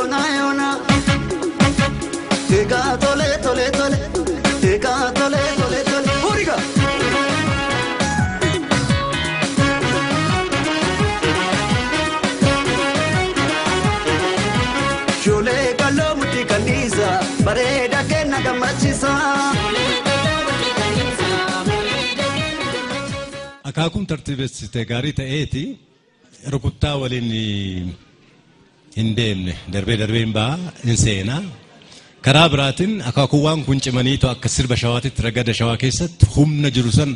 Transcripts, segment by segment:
yona yona tega tole tole tole tega tole tole tole puriga jole kallo muti kanisa bareda kenna gamachisa akakum tartibessite gari ta'eti rukuttaa waliin hin deemne darbeen baa hin seena karaa biraatiin akaakuwwan kun cimaniito akka sirba shawaatitti ragada shawaa keessatti humna jiru san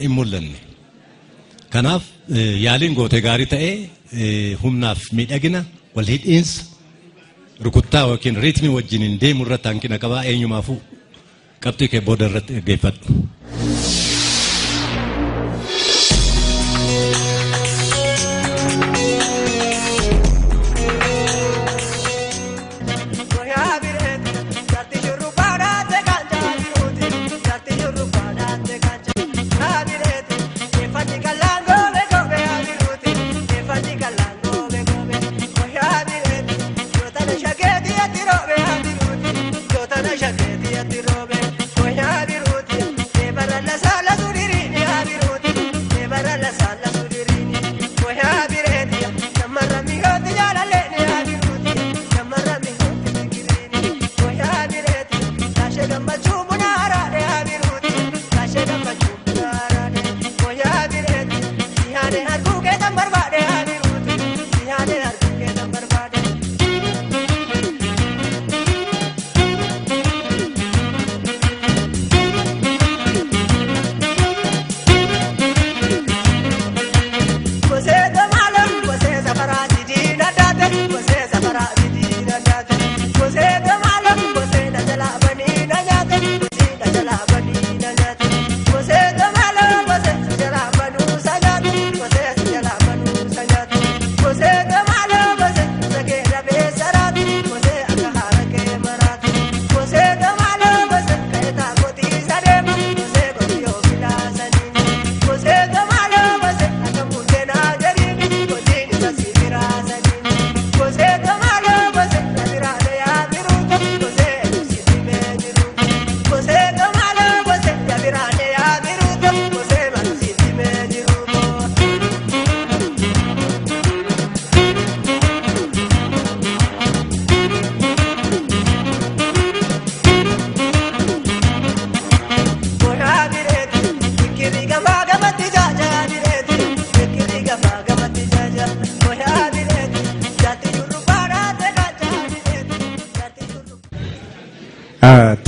hin mul'anne kanaaf yaaliin goote gaarii ta'ee humnaaf miidhagina wal hidhiinsa rukuttaa yookiin riitmii wajjin hin deemu irratti hanqina qabaa eenyumaafuu qabxii kee booda irratti eeggeeffadhu.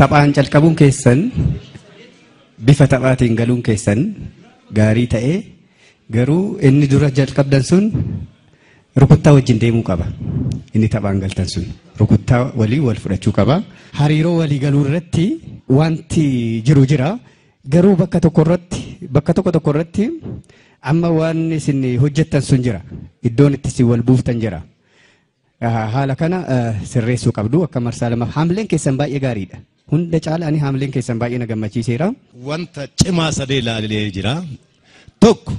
Taphaan calqabuun keessan bifa taphaatiin galuun keessan gaarii ta'ee garuu inni dura jalqabdan sun rukuttaa wajjin deemuu qaba. Inni taphaan galtan sun rukuttaa walii wal fudhachuu qaba. Hariiroo walii galuu irratti wanti jiru jira. Garuu bakka tokko irratti amma waan isin hojjettan sun jira. Iddoon itti isin wal buuftan jira. Haala kana sirreessuu qabdu akka marsaa lama haamleen keessan baay'ee gaariidha. Hunda caala ani haamleen keessan baay'ee na gammachiiseera. Wanta cimaa sadee ilaalee jira. Tokko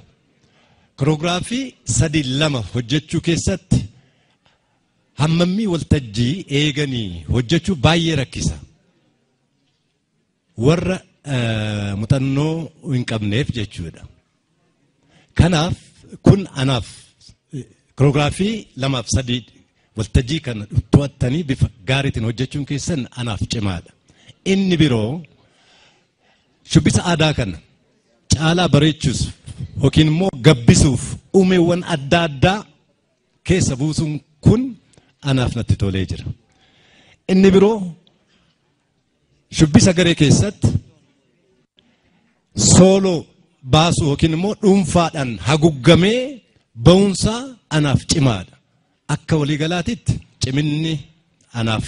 koreograafii 3-2 hojjechuu keessatti hammammii waltajjii eeganii hojjechuu baay'ee rakkisa. Warra muuxannoo hin qabneef jechuudha. Kanaaf kun anaaf koreograafii 2-3 waltajjii kana to'attanii bifa gaariitiin hojjechuun keessan anaaf cimaadha. Inni biroo shubbisa aadaa kana caalaa bareechuus yookiin immoo gabbisuuf uumeewwan adda addaa keessa buusuun kun anaaf natti tolee jira. Inni biroo shubbisa garee keessatti sooloo baasuu yookiin immoo dhuunfaadhaan haguuggamee ba'uunsaa anaaf cimaadha. Akka waliigalaatitti ciminni anaaf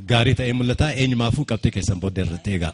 gaarii ta'ee mul'ata. Eenyumaafuu qabxii keessan booda irratti eegaa.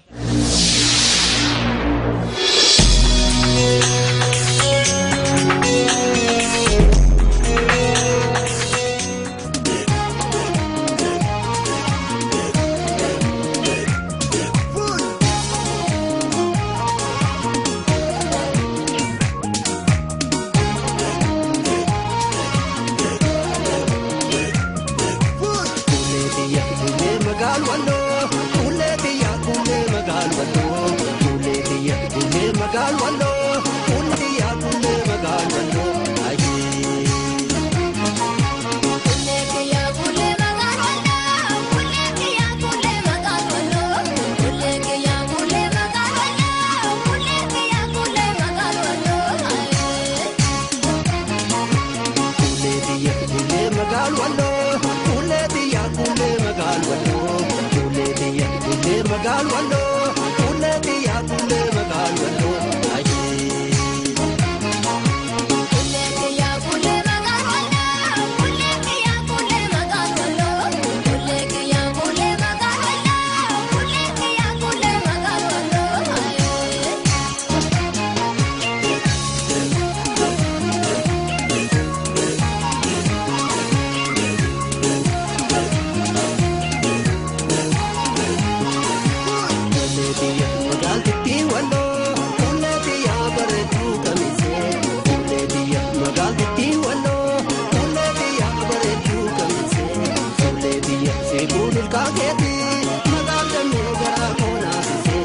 ilkaaketi magaalame gara konaasise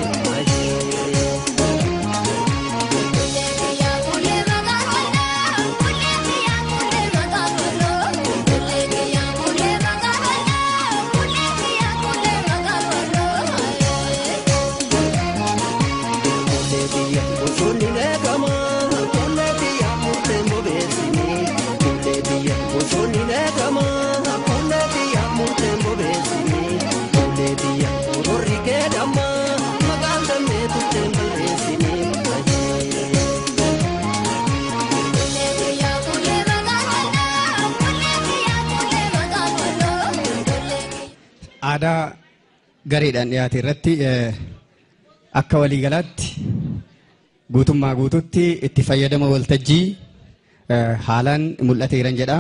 aadaa gareedhaan dhiyaate irratti akka waliigalaatti guutummaa guututti itti fayyadama waltajjii haalaan mul'ateeran jedha.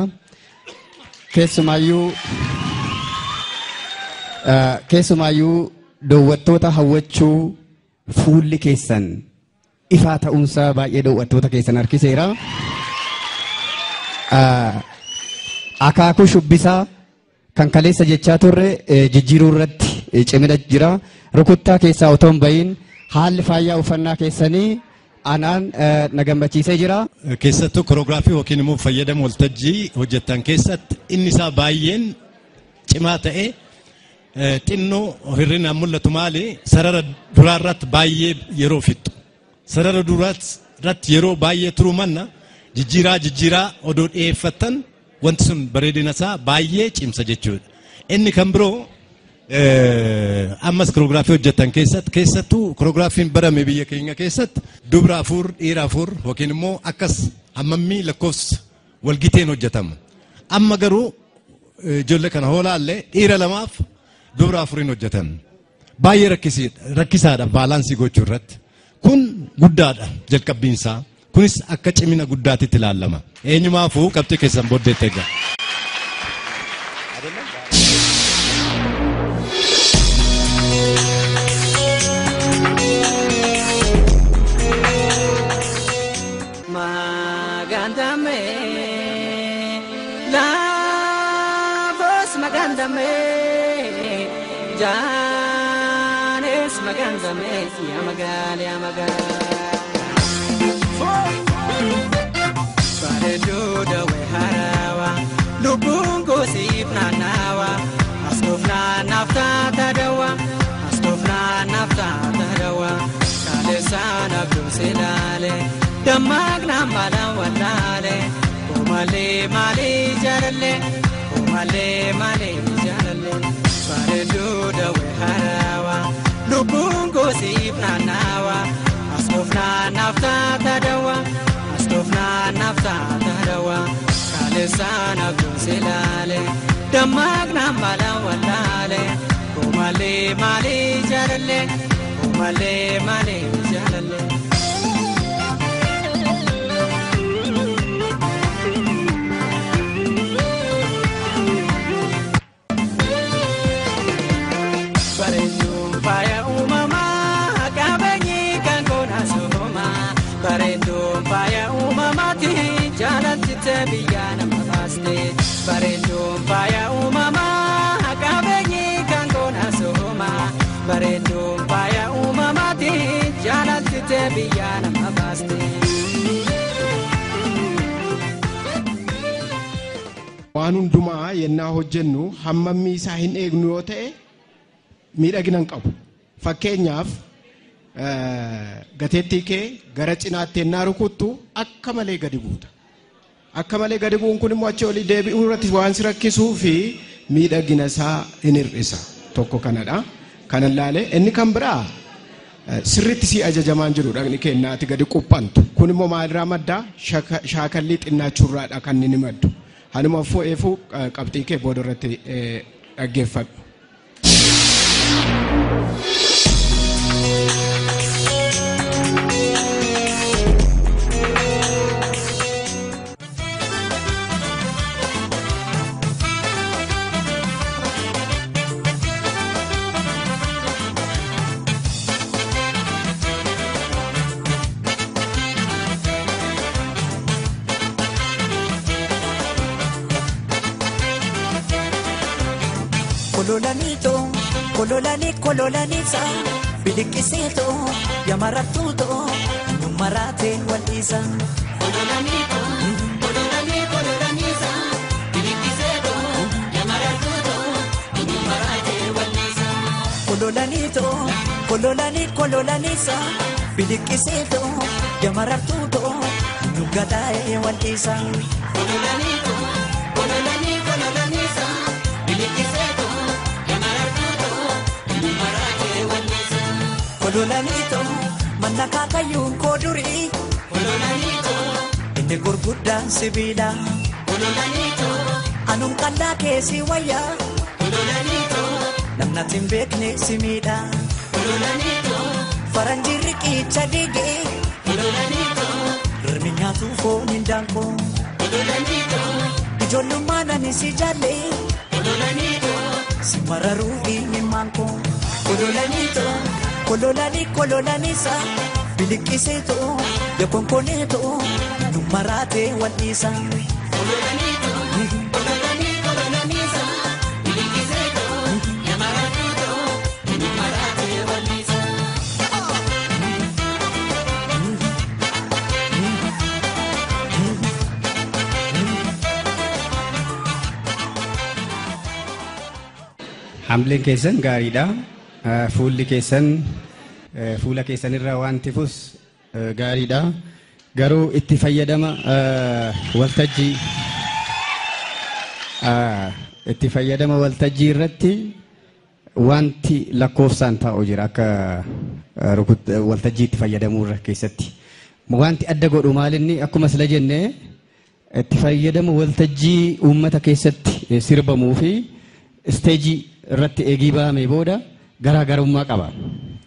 Keessumaayyuu daawwattoota hawwachuu fuulli keessan ifaa ta'uunsaa baay'ee daawwattoota keessan harkiseera. Akaakuu shubbisaa kan kaleessa jechaa turre jijjiiruu irratti cimina jira. Rukuttaa keessaa otoo hin bahin haalli faayyaa uffannaa keessanii anaan na gammachiisee jira. Keessattuu koreograafii yookiin immoo fayyadama waltajjii hojjetan keessatti inni isaa baay'een cimaa ta'e xinnoo hirrinaan mul'atu maali sarara duraa irratti baay'ee yeroo fixxu. Sarara duraa irratti yeroo baay'ee turuu manna jijjiiraa odoo dhiyeeffatan wanti sun bareedina isaa baay'ee cimsa jechuudha. Inni kan biroo ammas koreograafii hojjetan keessattuu koreograafiin barame biyya keenya keessatti dubra afur dhiira afur yookiin immoo akkas hammammii lakkoofsa walgiteen hojjetama. Amma garuu ijoollee kana hoolaallee dhiira lamaaf dubra afuriin hojjetan. Baay'ee rakkisaadha baalaansii gochuu irratti. Kun guddaadha jalqabbiinsaa. Kunis akka cimina guddaatitti ilaalama. Eenyumaafuu qabxii keessan booddeetti egaa. Magandame, lavos magandame, janes magandame, yamagal. Bareeduudha weeharawa lubbuun siif naannawa asxoofnaan naaftaata dawa kaleessaan abduu silaale dammaaqnaan maalaan wallaale malee jaalalle bareeduudha weeharawa lubbuun siif naannawa asxoofnaan naaftaata dawa kaleessaan abduu silaale dammaaqnaan maalaan wallaale malee jaalalle bareeduun faaya uumamaa qabeenyi kan goonaasuma bareeduun faaya uumamaati jaalatti biyya nama baaste bareeduun faaya uumamaa qabeenyi kan goonaasuma bareeduun faaya uumamaati jaalatti biyya nama baaste. Waan hundumaa yennaa hojjennu hammammii isaa hin eegnu yoo ta'e miidhagina hin qabu. Fakkeenyaaf gateettii kee gara cinaatti yennaa rukuttu akka malee gadi buuta. Akka malee gadi bu'uun kun immoo achi olii deebi'uu irratti waan si rakkisuu fi miidhagina isaa hin hir'isa. Tokko kanadha. Kana ilaalee inni kan biraa sirriitti si ajajamaan jiru dhaqni kennaati gadi quphantu. Kun immoo maalirraa madda shaakallii xinnaachuurraadha kan inni maddu. Hanuma fo'eefuu qabxii kee booda irratti dhaggeeffadhu. Kololanito, kololanisa, bilikiseto, yamaratuto, numarate walisa. Kololanito, kololanisa, bilikiseto, yamaratuto, numarate walisa. Kololanisa, bilikiseto, yamaratuto, nugadae walisa. Kololanito, kololanisa, bilikiseto. Kololanito, manakakayong koduri. Kololanito, hindi gurguda sibila. Kololanito, anong kalake si waya. Kololanito, namnatin bekne si mida. Kololanito, faranjiriki chadige. Kololanito, rminya tufo nindangko. Kololanito, ijolumana ni si jale. Kololanito, si mararugi ni mangko. Kololanito, kololanisa, bilikiseto, yakonkoneto, numarate walisa. Kololanito, kololanisa, bilikiseto, yamaratuto, numarate walisa. Hamleen keessan gaariidha. Fuulli keessan fuula keessanirraa waan tifus gaariidha. Garuu itti fayyadama waltajjii irratti wanti lakkoofsaan taa'u jira akka waltajjii itti fayyadamuu irra keessatti. Wanti adda godhu maalinni akkuma sila jenne itti fayyadama waltajjii uummata keessatti sirbamuu fi isteejii irratti eegii bahamee booda garaagarummaa qaba.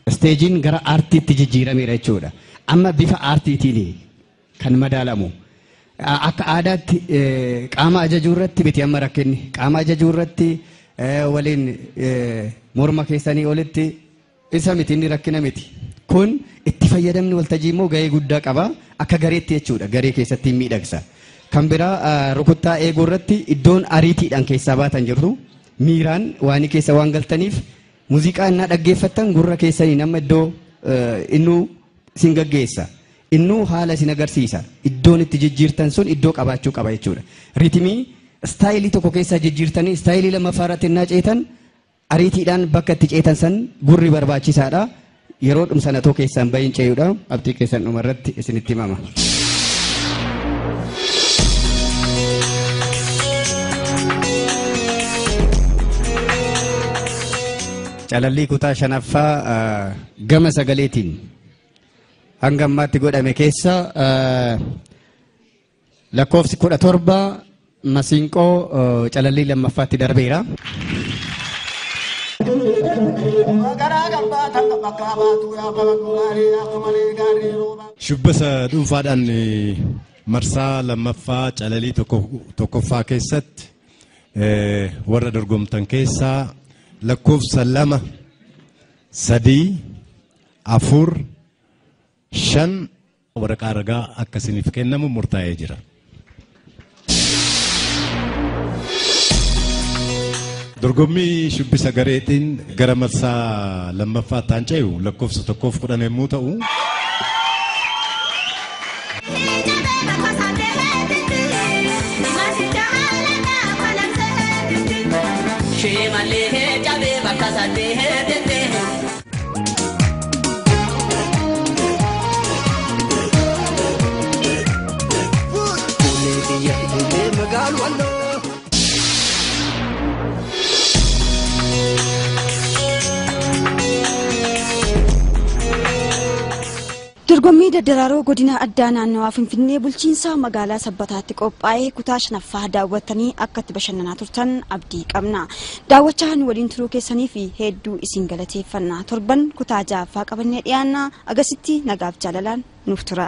Isteejiin gara aartiitti jijjiirameera jechuudha. Amma bifa aartiitiin kan madaalamu. Akka aadaatti qaama ajajuu irratti biti amma rakkinni. Qaama ajajuu irratti waliin morma keessanii olitti isa miti inni rakkina miti. Kun itti fayyadamni waltajjii immoo gahee guddaa qaba. Akka gareetti jechuudha. Garee keessatti miidhagsa. Kan biraa rukuttaa eeguu irratti iddoon ariitiidhaan keessaa baatan jirtu. Miiraan waan keessa waan galtaniif muuziqaa innaa dhaggeeffattan gurra keessanii nama iddoo innuu sin gaggeessa. Innuu haala isin agarsiisa. Iddoon itti jijjiirtan sun iddoo qabaachuu qaba jechuudha. Riitimii istaayilii tokko keessaa jijjiirtanii istaayilii lammaffaa irratti innaa ceetan ariitiidhaan bakka itti ceetan san gurri barbaachisaadha. Yeroo dhumsanatoo keessaan bahin ceeyuudha. Abdii keessan dhumarratti isinitti himama. Calallii kutaa shanaffaa gama sagaleetiin hanga ammaatti godhame keessa lakkoofsi 17 masiinqoo calallii lammaffaatti darbeera. Shubbisa dhuunfaadhaan marsaa lammaffaa calallii tokkoffaa keessatti warra dorgomtan keessaa lakkoofsa 2, 3, 4, 5 waraqaa ragaa akkasiniif kennamu murtaa'ee jira. Dorgommii shubbisa gareetiin gara marsaa lammaffaa taanceeyu lakkoofsa 1-10 yommuu ta'u Dorgommii daddaraaroo godina addaa naannawaa Finfinnee bulchiinsa magaalaa Sabbataatti qophaa'ee kutaa shanaffaa daawwattanii akka itti bashannanaa turtan abdii qabna. Daawwachaan waliin turuu keessanii fi hedduu isin galateeffanna. Torban kutaa ja'affaa qabannee dhiyaanna. Agasitti nagaaf jaalalaan nuuf tura.